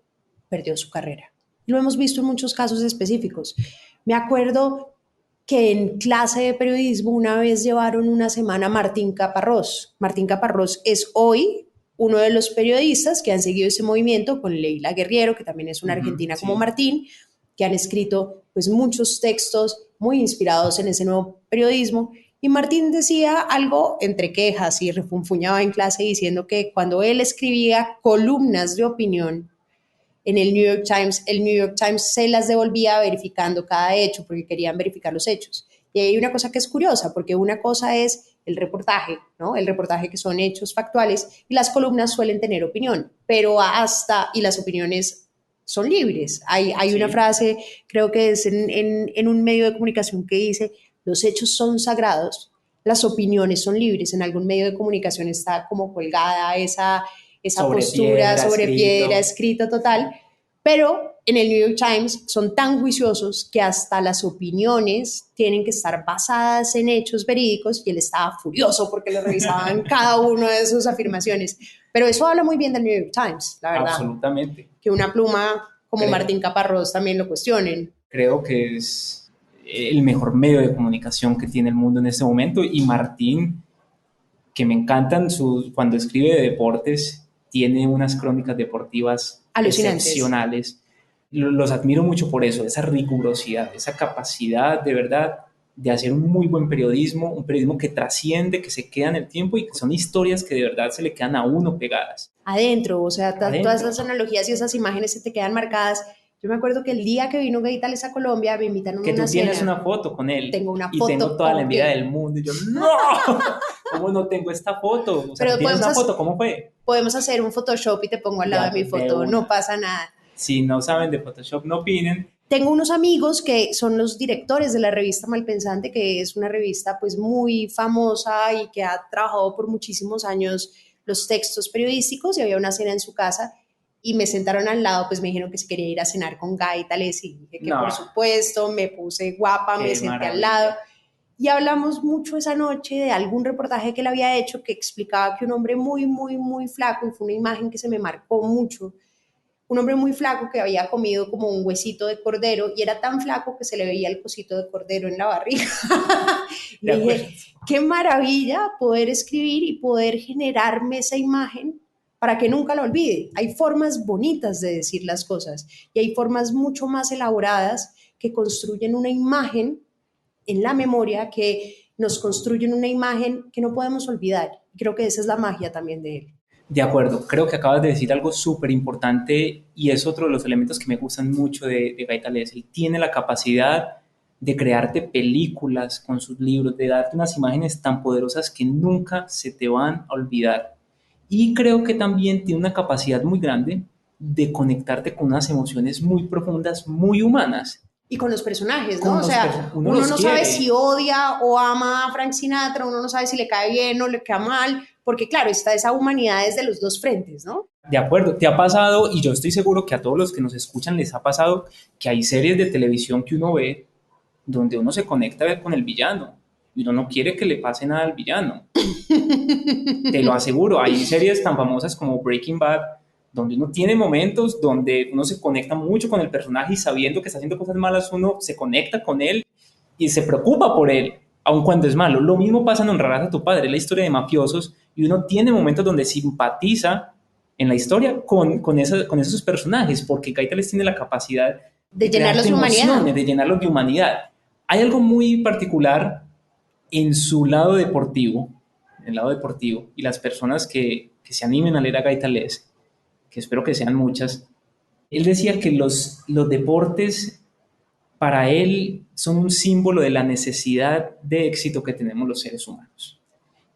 E: perdió su carrera. Lo hemos visto en muchos casos específicos. Me acuerdo que en clase de periodismo una vez llevaron una semana a Martín Caparrós. Martín Caparrós es hoy uno de los periodistas que han seguido ese movimiento con Leila Guerriero, que también es una argentina como Martín, que han escrito pues muchos textos muy inspirados en ese nuevo periodismo. Y Martín decía algo entre quejas y refunfuñaba en clase diciendo que cuando él escribía columnas de opinión en el New York Times se las devolvía verificando cada hecho porque querían verificar los hechos. Y hay una cosa que es curiosa, porque una cosa es el reportaje, ¿no? El reportaje que son hechos factuales, y las columnas suelen tener opinión, pero y las opiniones son libres. Hay una frase, creo que es en un medio de comunicación que dice, los hechos son sagrados, las opiniones son libres. En algún medio de comunicación está como colgada esa postura sobre piedra, escrito total, pero en el New York Times son tan juiciosos que hasta las opiniones tienen que estar basadas en hechos verídicos, y él estaba furioso porque le revisaban cada una de sus afirmaciones. Pero eso habla muy bien del New York Times, la verdad.
F: Absolutamente.
E: Que una pluma como Martín Caparrós también lo cuestionen.
F: Creo que es el mejor medio de comunicación que tiene el mundo en este momento, y Martín, que me encantan cuando escribe de deportes, tiene unas crónicas deportivas excepcionales. Los admiro mucho por eso, esa rigurosidad, esa capacidad de verdad de hacer un muy buen periodismo, un periodismo que trasciende, que se queda en el tiempo y que son historias que de verdad se le quedan a uno pegadas.
E: Adentro, o sea, todas esas analogías y esas imágenes se te quedan marcadas. Yo me acuerdo que el día que vino Gay Tales a Colombia me invitaron a una cena. Que tú
F: tienes una foto con él.
E: Tengo una foto.
F: Y tengo toda la envidia del mundo. Y yo, ¡no! ¿Cómo no tengo esta foto? O sea,
E: pero
F: ¿tienes una foto? ¿Cómo fue?
E: Podemos hacer un Photoshop y te pongo al lado de mi foto. No pasa nada.
F: Si no saben de Photoshop, no opinen.
E: Tengo unos amigos que son los directores de la revista Malpensante, que es una revista pues muy famosa y que ha trabajado por muchísimos años los textos periodísticos, y había una cena en su casa y me sentaron al lado, pues me dijeron que si quería ir a cenar con Gay Tales, y dije que por supuesto, me puse guapa, me senté al lado y hablamos mucho esa noche de algún reportaje que él había hecho que explicaba que un hombre muy, muy, muy flaco, y fue una imagen que se me marcó mucho, un hombre muy flaco que había comido como un huesito de cordero, y era tan flaco que se le veía el cosito de cordero en la barriga. Y dije, qué maravilla poder escribir y poder generarme esa imagen para que nunca la olvide. Hay formas bonitas de decir las cosas, y hay formas mucho más elaboradas que construyen una imagen en la memoria, que nos construyen una imagen que no podemos olvidar. Creo que esa es la magia también de él.
F: De acuerdo, creo que acabas de decir algo súper importante, y es otro de los elementos que me gustan mucho de Gay Tales. Él tiene la capacidad de crearte películas con sus libros, de darte unas imágenes tan poderosas que nunca se te van a olvidar. Y creo que también tiene una capacidad muy grande de conectarte con unas emociones muy profundas, muy humanas.
E: Y con los personajes, ¿no? O sea, uno no sabe si odia o ama a Frank Sinatra, uno no sabe si le cae bien o le cae mal, porque claro, está esa humanidad desde los dos frentes, ¿no?
F: De acuerdo, te ha pasado, y yo estoy seguro que a todos los que nos escuchan les ha pasado, que hay series de televisión que uno ve donde uno se conecta con el villano y uno no quiere que le pase nada al villano. Te lo aseguro, hay series tan famosas como Breaking Bad, donde uno tiene momentos donde uno se conecta mucho con el personaje, y sabiendo que está haciendo cosas malas, uno se conecta con él y se preocupa por él, aun cuando es malo. Lo mismo pasa en Honrarás a tu padre, la historia de mafiosos, y uno tiene momentos donde simpatiza en la historia con esos personajes, porque Gay Tales tiene la capacidad
E: de llenarlos de humanidad.
F: De llenarlos de humanidad. Hay algo muy particular en su lado deportivo, y las personas que se animen a leer a Gay Tales, que espero que sean muchas. Él decía que los deportes para él son un símbolo de la necesidad de éxito que tenemos los seres humanos.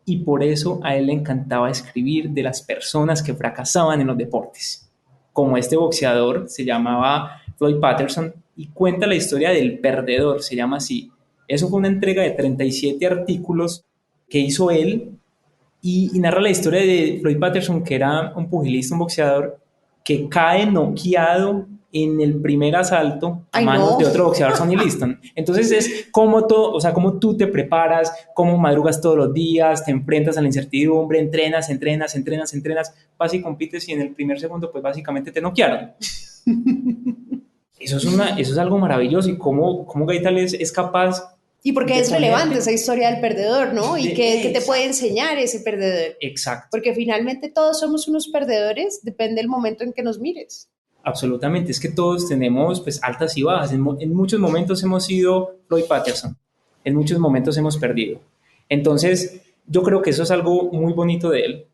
F: Y por eso a él le encantaba escribir de las personas que fracasaban en los deportes. Como este boxeador, se llamaba Floyd Patterson, y cuenta la historia del perdedor, se llama así. Eso fue una entrega de 37 artículos que hizo él, y narra la historia de Floyd Patterson, que era un pugilista, un boxeador, que cae noqueado en el primer asalto a manos de otro boxeador, Sonny Liston. Entonces es como todo, o sea, cómo tú te preparas, cómo madrugas todos los días, te enfrentas a la incertidumbre, entrenas, vas y compites, y en el primer segundo pues básicamente te noquearon. Eso es algo maravilloso y cómo Gaital es capaz
E: Y porque
F: de
E: es relevante
F: ponerte-
E: esa historia del perdedor, ¿no? Y
F: de-
E: qué te
F: exacto.
E: puede enseñar ese perdedor.
F: Exacto,
E: Porque finalmente todos somos unos perdedores, depende del momento en que nos mires.
F: absolutamente. Es que todos tenemos pues altas y bajas. En muchos momentos hemos sido Floyd Patterson, en muchos momentos hemos perdido. Entonces, yo creo que eso es algo muy bonito de él.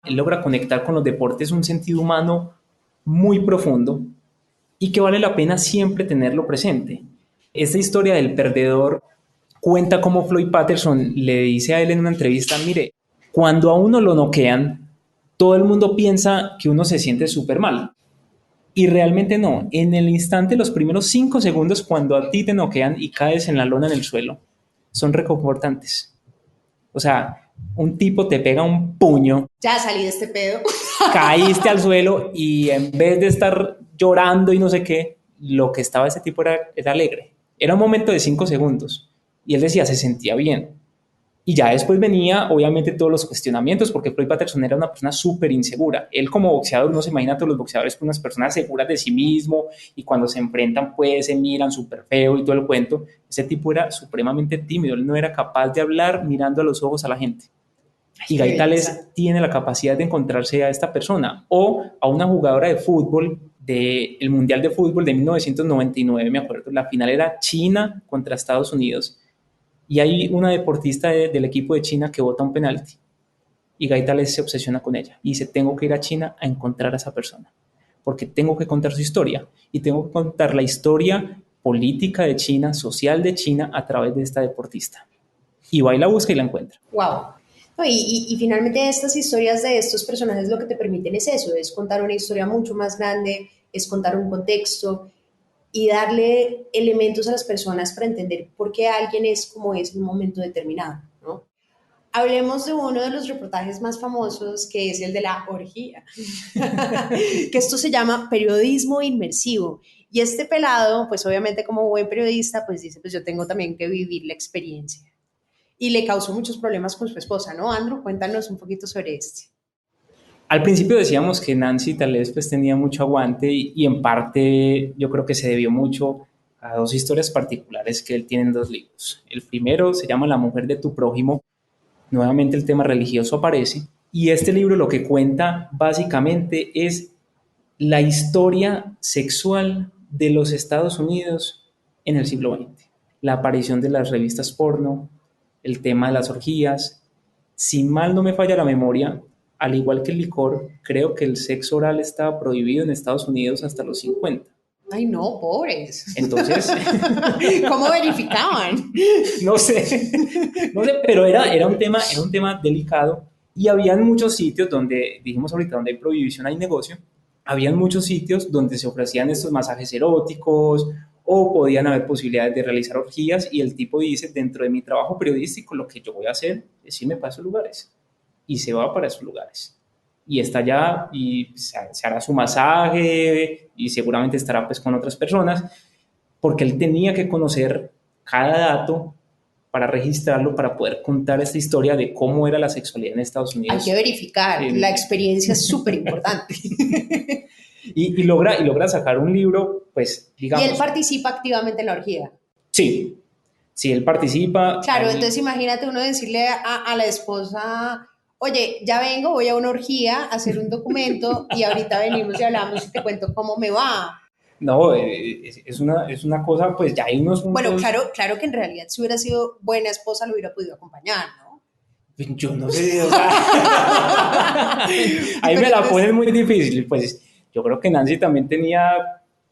F: Él logra conectar con los deportes un sentido humano muy profundo y que vale la pena siempre tenerlo presente. Esta historia del perdedor cuenta cómo Floyd Patterson le dice a él en una entrevista, mire, cuando a uno lo noquean, todo el mundo piensa que uno se siente súper mal. Y realmente no. En el instante, los primeros 5 segundos, cuando a ti te noquean y caes en la lona en el suelo, son reconfortantes. O sea, un tipo te pega un puño,
E: Ya salí de este pedo.
F: caíste al suelo y en vez de estar llorando y no sé qué, lo que estaba ese tipo era alegre. Era un momento de 5 segundos y él decía, se sentía bien. Y ya después venía, obviamente, todos los cuestionamientos, porque Floyd Patterson era una persona súper insegura. Él como boxeador, no se imagina a todos los boxeadores como unas personas seguras de sí mismo y cuando se enfrentan, pues se miran súper feo y todo el cuento. Ese tipo era supremamente tímido, él no era capaz de hablar mirando a los ojos a la gente. Y
E: Qué
F: Gaitales
E: belleza.
F: tiene la capacidad de encontrarse a esta persona o a una jugadora de fútbol del Mundial de Fútbol de 1999, me acuerdo. La final era China contra Estados Unidos y hay una deportista del equipo de China que bota un penalti y Gaitales se obsesiona con ella y dice, tengo que ir a China a encontrar a esa persona porque tengo que contar su historia y tengo que contar la historia política de China, social de China a través de esta deportista. Y va y la busca y la encuentra.
E: Wow. No, y finalmente estas historias de estos personajes lo que te permiten es eso, es contar una historia mucho más grande, es contar un contexto y darle elementos a las personas para entender por qué alguien es como es en un momento determinado, ¿no? Hablemos de uno de los reportajes más famosos, que es el de la orgía, que esto se llama periodismo inmersivo. Y este pelado, pues obviamente como buen periodista, pues dice, pues yo tengo también que vivir la experiencia. Y le causó muchos problemas con su esposa, ¿no? Andrew, cuéntanos un poquito sobre este.
F: Al principio decíamos que Nancy tal vez pues tenía mucho aguante y en parte yo creo que se debió mucho a dos historias particulares que él tiene en dos libros. El primero se llama La mujer de tu prójimo, nuevamente el tema religioso aparece y este libro lo que cuenta básicamente es la historia sexual de los Estados Unidos en el siglo XX. La aparición de las revistas porno, el tema de las orgías. Si mal no me falla la memoria, al igual que el licor, creo que el sexo oral estaba prohibido en Estados Unidos hasta los 50.
E: Ay, no, pobres.
F: Entonces,
E: ¿Cómo verificaban?
F: no sé, no sé, pero era un tema delicado y habían muchos sitios donde, dijimos ahorita, donde hay prohibición, hay negocio, habían muchos sitios donde se ofrecían estos masajes eróticos o podían haber posibilidades de realizar orgías y el tipo dice, dentro de mi trabajo periodístico, lo que yo voy a hacer es irme para esos lugares y se va para esos lugares. Y está allá y se hará su masaje y seguramente estará pues con otras personas porque él tenía que conocer cada dato para registrarlo, para poder contar esta historia de cómo era la sexualidad en Estados
E: Hay
F: Unidos.
E: que verificar, la experiencia es súper importante.
F: Y logra sacar un libro, pues, digamos...
E: Y él participa activamente en la orgía.
F: Sí, sí, él participa.
E: Claro,
F: ahí,
E: entonces imagínate uno decirle a la esposa, oye, ya vengo, voy a una orgía a hacer un documento y ahorita venimos y hablamos y te cuento cómo me va.
F: no, es una cosa, pues ya hay unos puntos...
E: Bueno, claro que en realidad si hubiera sido buena esposa lo hubiera podido acompañar, ¿no?
F: Yo no sé, o sea, ahí me la ponen muy difícil. Pues yo creo que Nancy también tenía,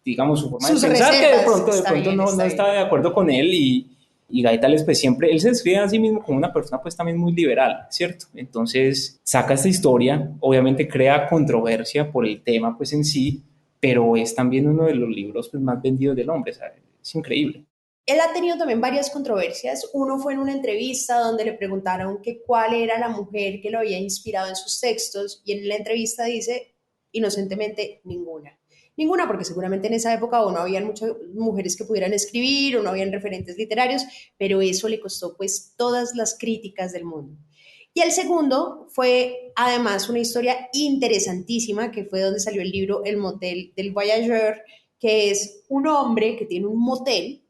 F: digamos, su forma
E: Sus
F: de pensar, que
E: reservas.
F: de
E: Está
F: pronto
E: bien,
F: no
E: está bien.
F: estaba de acuerdo con él y Gaitales pues siempre, él se describe a sí mismo como una persona pues también muy liberal, ¿cierto? Entonces saca esta historia, obviamente crea controversia por el tema pues en sí, pero es también uno de los libros pues, más vendidos del hombre, o sea, es increíble.
E: Él ha tenido también varias controversias. Uno fue en una entrevista donde le preguntaron que cuál era la mujer que lo había inspirado en sus textos y en la entrevista dice, inocentemente, ninguna. Ninguna, porque seguramente en esa época o no habían muchas mujeres que pudieran escribir o no habían referentes literarios, pero eso le costó pues todas las críticas del mundo. Y el segundo fue además una historia interesantísima que fue donde salió el libro El Motel del Voyageur, que es un hombre que tiene un motel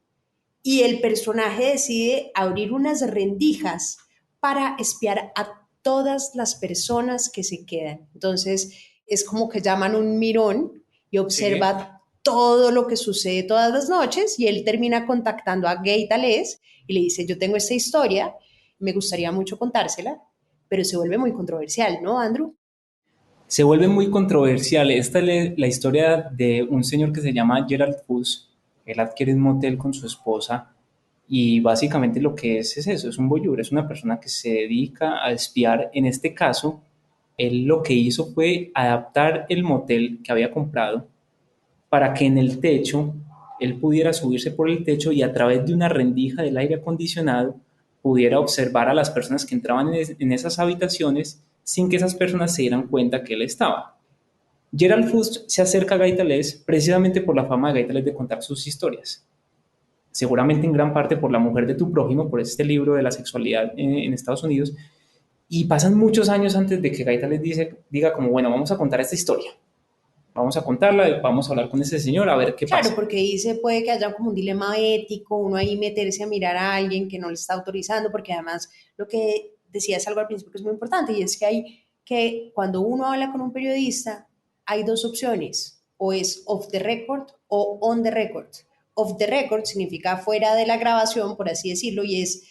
E: y el personaje decide abrir unas rendijas para espiar a todas las personas que se quedan. Entonces, es como que llaman un mirón y observa todo lo que sucede todas las noches, y él termina contactando a Gay Talés y le dice, yo tengo esta historia, me gustaría mucho contársela, pero se vuelve muy controversial, ¿no, Andrew?
F: Se vuelve muy controversial. Esta es la historia de un señor que se llama Gerald Fus. Él adquiere un motel con su esposa y básicamente lo que es eso, es un voyeur, es una persona que se dedica a espiar. En este caso, él lo que hizo fue adaptar el motel que había comprado para que en el techo él pudiera subirse por el techo y a través de una rendija del aire acondicionado pudiera observar a las personas que entraban en esas habitaciones sin que esas personas se dieran cuenta que él estaba. Gerald Fust se acerca a Gaitalés precisamente por la fama de Gaitalés de contar sus historias. Seguramente en gran parte por La mujer de tu prójimo, por este libro de la sexualidad en Estados Unidos. Y pasan muchos años antes de que Gaitalés diga como, bueno, vamos a contar esta historia. Vamos a contarla, vamos a hablar con ese señor a ver qué pasa.
E: Claro, porque dice, puede que haya como un dilema ético, uno ahí meterse a mirar a alguien que no le está autorizando, porque además lo que decías algo al principio que es muy importante, y es que cuando uno habla con un periodista, hay dos opciones, o es off the record o on the record. Off the record significa fuera de la grabación, por así decirlo, y es,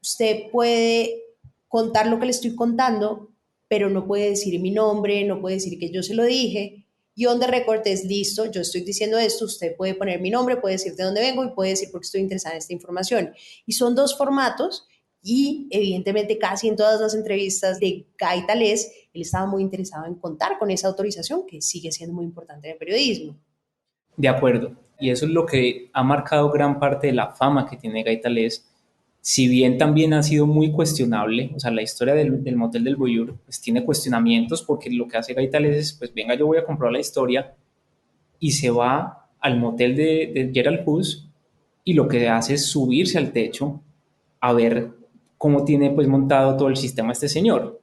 E: usted puede contar lo que le estoy contando, pero no puede decir mi nombre, no puede decir que yo se lo dije. Y on the record es listo, yo estoy diciendo esto, usted puede poner mi nombre, puede decir de dónde vengo y puede decir por qué estoy interesada en esta información. Y son dos formatos, y evidentemente casi en todas las entrevistas de Guy Talés, él estaba muy interesado en contar con esa autorización que sigue siendo muy importante en el periodismo.
F: De acuerdo, y eso es lo que ha marcado gran parte de la fama que tiene Guy Talés, si bien también ha sido muy cuestionable. O sea, la historia del motel del voyeur pues tiene cuestionamientos, porque lo que hace Guy Talés es, pues venga, yo voy a comprobar la historia, y se va al motel de Gerald Fus y lo que hace es subirse al techo a ver cómo tiene pues montado todo el sistema este señor.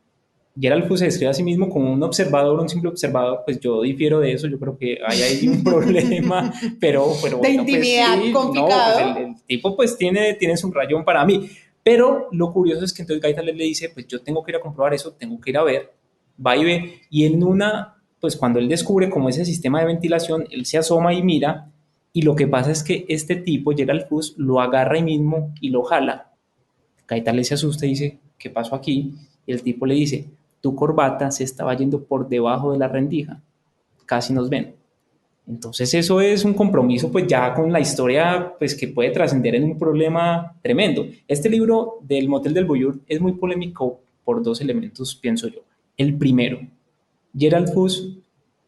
F: Gerald Fus se describe a sí mismo como un observador, un simple observador. Pues yo difiero de eso, yo creo que hay ahí un problema, pero
E: de
F: bueno,
E: intimidad
F: pues sí,
E: complicado.
F: no, pues el tipo pues tiene su rayón para mí, pero lo curioso es que entonces Guy Talés le dice, pues yo tengo que ir a comprobar eso, tengo que ir a ver, va y ve, y en una, pues cuando él descubre como ese sistema de ventilación, él se asoma y mira, y lo que pasa es que este tipo, Gerald Fus, lo agarra ahí mismo y lo jala. Guy Talés se asusta y dice, ¿qué pasó aquí? Y el tipo le dice, tu corbata se estaba yendo por debajo de la rendija, casi nos ven. Entonces eso es un compromiso pues ya con la historia, pues que puede trascender en un problema tremendo. Este libro del motel del voyeur es muy polémico por dos elementos, pienso yo. El primero, Gerald Fus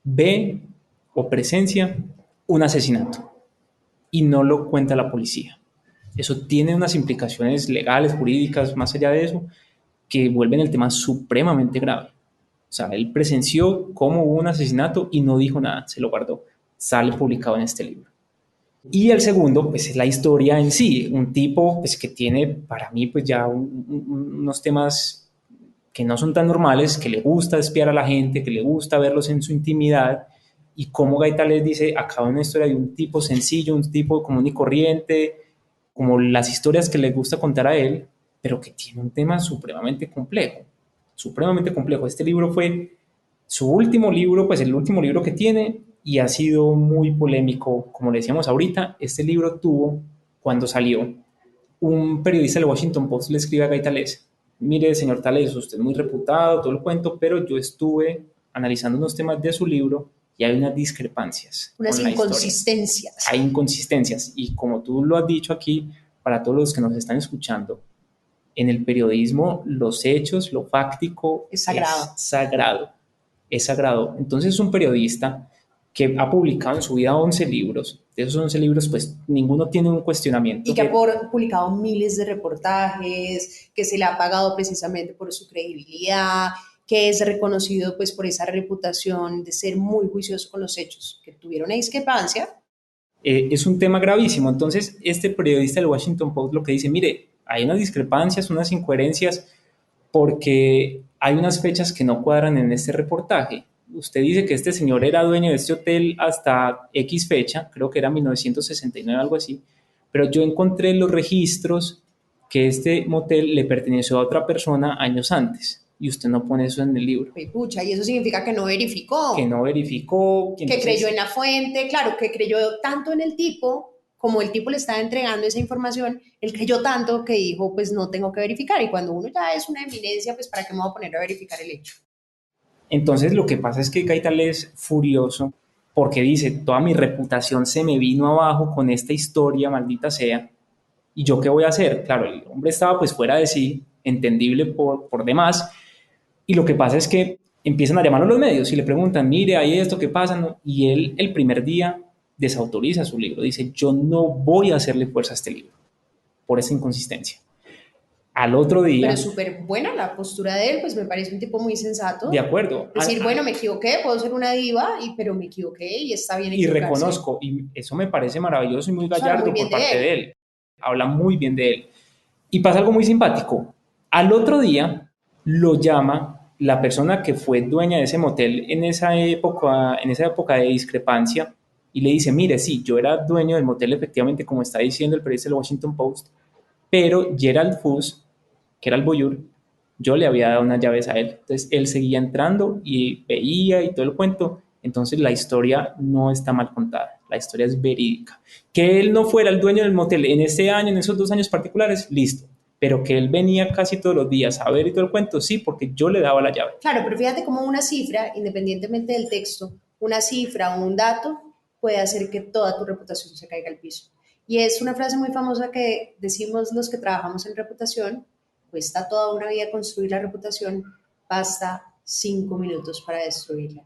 F: ve o presencia un asesinato y no lo cuenta la policía. Eso tiene unas implicaciones legales, jurídicas, más allá de eso, que vuelven el tema supremamente grave. O sea, él presenció cómo hubo un asesinato y no dijo nada, se lo guardó. Sale publicado en este libro. Y el segundo, pues es la historia en sí. Un tipo pues, que tiene, para mí, pues ya unos temas que no son tan normales, que le gusta espiar a la gente, que le gusta verlos en su intimidad. Y como Guy Talés dice, acaba una historia de un tipo sencillo, un tipo común y corriente, como las historias que le gusta contar a él, pero que tiene un tema supremamente complejo, supremamente complejo. Este libro fue su último libro, pues el último libro que tiene, y ha sido muy polémico. Como le decíamos ahorita, este libro tuvo, cuando salió, un periodista del Washington Post le escribe a Guy Talés, mire, señor Talés, usted es muy reputado, todo el cuento, pero yo estuve analizando unos temas de su libro y hay unas discrepancias.
E: Unas inconsistencias.
F: Hay inconsistencias, y como tú lo has dicho aquí, para todos los que nos están escuchando, en el periodismo los hechos, lo fáctico
E: es sagrado.
F: Es sagrado. Es sagrado. Entonces un periodista que ha publicado en su vida 11 libros, de esos 11 libros pues ninguno tiene un cuestionamiento.
E: Y que ha publicado miles de reportajes, que se le ha pagado precisamente por su credibilidad, que es reconocido pues por esa reputación de ser muy juicioso con los hechos, que tuvieron una discrepancia.
F: Es un tema gravísimo. Entonces este periodista del Washington Post lo que dice, mire, hay unas discrepancias, unas incoherencias, porque hay unas fechas que no cuadran en este reportaje. usted dice que este señor era dueño de este hotel hasta X fecha, creo que era 1969, algo así, pero yo encontré en los registros que este motel le perteneció a otra persona años antes, y usted no pone eso en el libro.
E: Pucha, y eso significa que no verificó.
F: Que no verificó.
E: Que creyó en la fuente, claro, que creyó tanto en el tipo, como el tipo le estaba entregando esa información, él creyó tanto que dijo, pues no tengo que verificar, y cuando uno ya es una eminencia, pues ¿para qué me voy a poner a verificar el hecho?
F: Entonces lo que pasa es que Gaital es furioso porque dice, toda mi reputación se me vino abajo con esta historia, maldita sea, ¿y yo qué voy a hacer? Claro, el hombre estaba pues fuera de sí, entendible por demás, y lo que pasa es que empiezan a llamarlo a los medios y le preguntan, mire, hay esto, ¿qué pasa? ¿No? Y él el primer día desautoriza su libro, dice, yo no voy a hacerle fuerza a este libro por esa inconsistencia. Al otro día...
E: Pero súper buena la postura de él, pues me parece un tipo muy sensato.
F: De acuerdo.
E: Decir, bueno, me equivoqué, puedo ser una diva, pero me equivoqué y está bien equivocarse.
F: Y reconozco, y eso me parece maravilloso y muy gallardo por parte de él. Habla muy bien de él. Y pasa algo muy simpático. Al otro día lo llama la persona que fue dueña de ese motel en esa época de discrepancia y le dice, mire, sí, yo era dueño del motel efectivamente, como está diciendo el periodista del Washington Post, pero Gerald Fuss, que era el voyeur, yo le había dado unas llaves a él. Entonces él seguía entrando y veía y todo el cuento. Entonces la historia no está mal contada, la historia es verídica. Que él no fuera el dueño del motel en ese año, en esos 2 años particulares, listo. Pero que él venía casi todos los días a ver y todo el cuento, sí, porque yo le daba la llave.
E: Claro, pero fíjate cómo una cifra, independientemente del texto, una cifra o un dato puede hacer que toda tu reputación se caiga al piso. Y es una frase muy famosa que decimos los que trabajamos en reputación: cuesta toda una vida construir la reputación, basta 5 minutos para destruirla.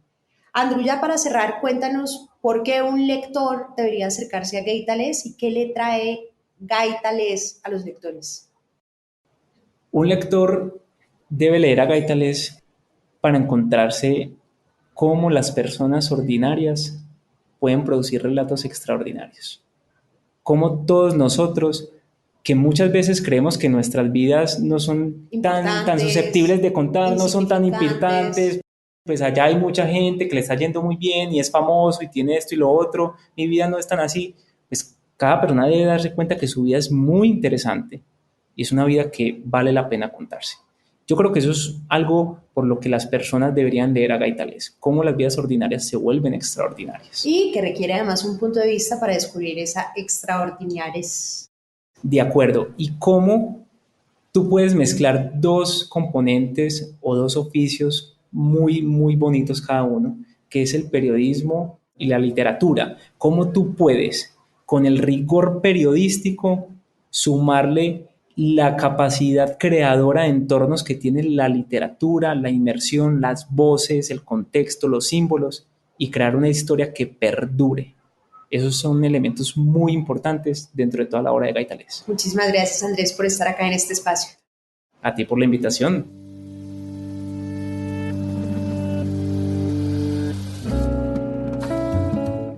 E: Andrew, ya para cerrar, cuéntanos por qué un lector debería acercarse a Gaitalés y qué le trae Gaitalés a los lectores.
F: Un lector debe leer a Gaitalés para encontrarse cómo las personas ordinarias pueden producir relatos extraordinarios. Cómo todos nosotros, que muchas veces creemos que nuestras vidas no son tan susceptibles de contar, no son tan importantes, pues allá hay mucha gente que le está yendo muy bien y es famoso y tiene esto y lo otro, mi vida no es tan así. Pues cada persona debe darse cuenta que su vida es muy interesante y es una vida que vale la pena contarse. Yo creo que eso es algo por lo que las personas deberían leer a Gaitalés, cómo las vidas ordinarias se vuelven extraordinarias.
E: Y que requiere además un punto de vista para descubrir esa extraordinariez.
F: De acuerdo, y cómo tú puedes mezclar 2 componentes o 2 oficios muy, muy bonitos cada uno, que es el periodismo y la literatura. Cómo tú puedes, con el rigor periodístico, sumarle la capacidad creadora de entornos que tiene la literatura, la inmersión, las voces, el contexto, los símbolos, y crear una historia que perdure. Esos son elementos muy importantes dentro de toda la obra de Gaitalés.
E: Muchísimas gracias, Andrés, por estar acá en este espacio.
F: A ti por la invitación.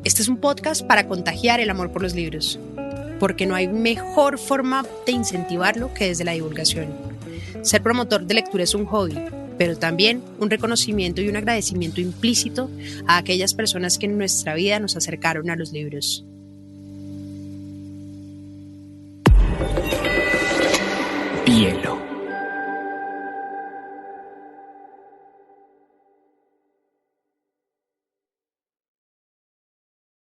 E: Este es un podcast para contagiar el amor por los libros, porque no hay mejor forma de incentivarlo que desde la divulgación. Ser promotor de lectura es un hobby, pero también un reconocimiento y un agradecimiento implícito a aquellas personas que en nuestra vida nos acercaron a los libros.
G: Hielo.